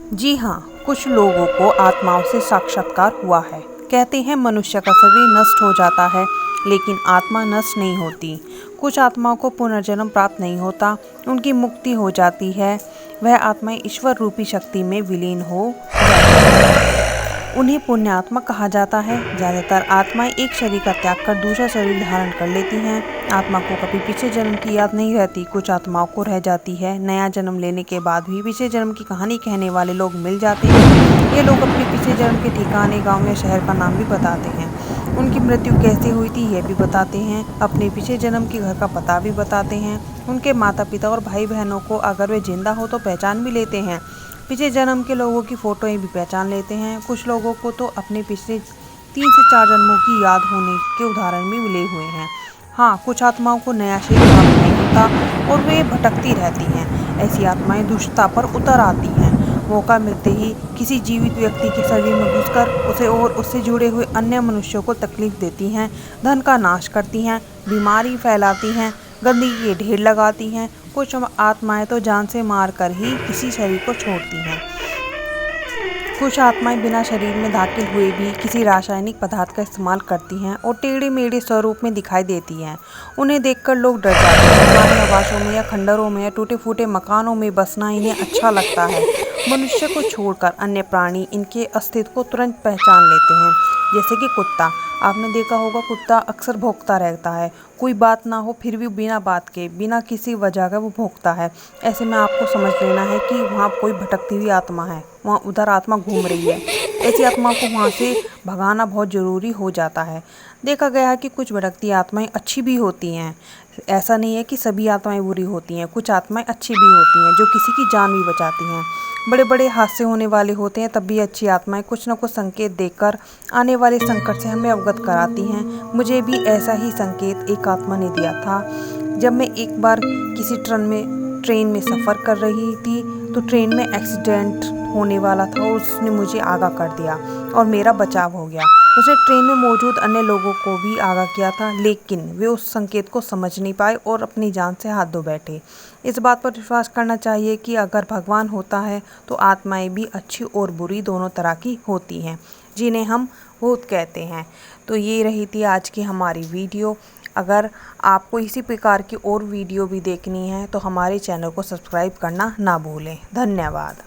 जी हाँ, कुछ लोगों को आत्माओं से साक्षात्कार हुआ है। कहते हैं मनुष्य का शरीर नष्ट हो जाता है, लेकिन आत्मा नष्ट नहीं होती। कुछ आत्माओं को पुनर्जन्म प्राप्त नहीं होता, उनकी मुक्ति हो जाती है। वह आत्माएं ईश्वर रूपी शक्ति में विलीन हो जाती हैं। उन्हें पुण्यात्मा कहा जाता है। ज़्यादातर आत्माएं एक शरीर का त्याग कर दूसरा शरीर धारण कर लेती हैं। आत्मा को कभी पिछले जन्म की याद नहीं रहती। कुछ आत्माओं को रह जाती है। नया जन्म लेने के बाद भी पिछले जन्म की कहानी कहने वाले लोग मिल जाते हैं। ये लोग अपने पिछले जन्म के ठिकाने, गांव या शहर का नाम भी बताते हैं। उनकी मृत्यु कैसे हुई थी यह भी बताते हैं। अपने पिछले जन्म के घर का पता भी बताते हैं। उनके माता पिता और भाई बहनों को अगर वे जिंदा हो तो पहचान भी लेते हैं। पिछले जन्म के लोगों की फ़ोटोएं भी पहचान लेते हैं। कुछ लोगों को तो अपने पिछले 3 से 4 जन्मों की याद होने के उदाहरण भी मिले हुए हैं। हाँ, कुछ आत्माओं को नया शरीर प्राप्त नहीं होता और वे भटकती रहती हैं। ऐसी आत्माएं दुष्टता पर उतर आती हैं। मौका मिलते ही किसी जीवित व्यक्ति के शरीर में घुसकर उसे और उससे जुड़े हुए अन्य मनुष्यों को तकलीफ देती हैं, धन का नाश करती हैं, बीमारी फैलाती हैं, गंदगी के ढेर लगाती हैं। कुछ आत्माएं तो जान से मारकर ही किसी शरीर को छोड़ती हैं। कुछ आत्माएं बिना शरीर में दाखिल हुए भी किसी रासायनिक पदार्थ का इस्तेमाल करती हैं और टेढ़े मेढ़े स्वरूप में दिखाई देती हैं। उन्हें देखकर लोग डर जाते हैं। पुराने आवासों में या खंडरों में या टूटे फूटे मकानों में बसना इन्हें अच्छा लगता है। मनुष्य को छोड़कर अन्य प्राणी इनके अस्तित्व को तुरंत पहचान लेते हैं। जैसे कि कुत्ता, आपने देखा होगा कुत्ता अक्सर भौंकता रहता है। कोई बात ना हो फिर भी बिना बात के, बिना किसी वजह का वो भौंकता है। ऐसे में आपको समझ लेना है कि वहाँ कोई भटकती हुई आत्मा है, वहाँ उधर आत्मा घूम रही है। ऐसी आत्मा को वहाँ से भगाना बहुत ज़रूरी हो जाता है। देखा गया है कि कुछ भटकती आत्माएं अच्छी भी होती हैं। ऐसा नहीं है कि सभी आत्माएं बुरी होती हैं। कुछ आत्माएं अच्छी भी होती हैं जो किसी की जान भी बचाती हैं। बड़े बड़े हादसे होने वाले होते हैं, तब भी अच्छी आत्माएं कुछ न कुछ संकेत देकर आने वाले संकट से हमें अवगत कराती हैं। मुझे भी ऐसा ही संकेत एक आत्मा ने दिया था। जब मैं एक बार किसी ट्रेन में सफ़र कर रही थी तो ट्रेन में एक्सीडेंट होने वाला था और उसने मुझे आगाह कर दिया और मेरा बचाव हो गया। उसने ट्रेन में मौजूद अन्य लोगों को भी आगाह किया था, लेकिन वे उस संकेत को समझ नहीं पाए और अपनी जान से हाथ धो बैठे। इस बात पर विश्वास करना चाहिए कि अगर भगवान होता है तो आत्माएं भी अच्छी और बुरी दोनों तरह की होती हैं, जिन्हें हम भूत कहते हैं। तो ये रही थी आज की हमारी वीडियो। अगर आपको इसी प्रकार की और वीडियो भी देखनी है तो हमारे चैनल को सब्सक्राइब करना ना भूलें। धन्यवाद।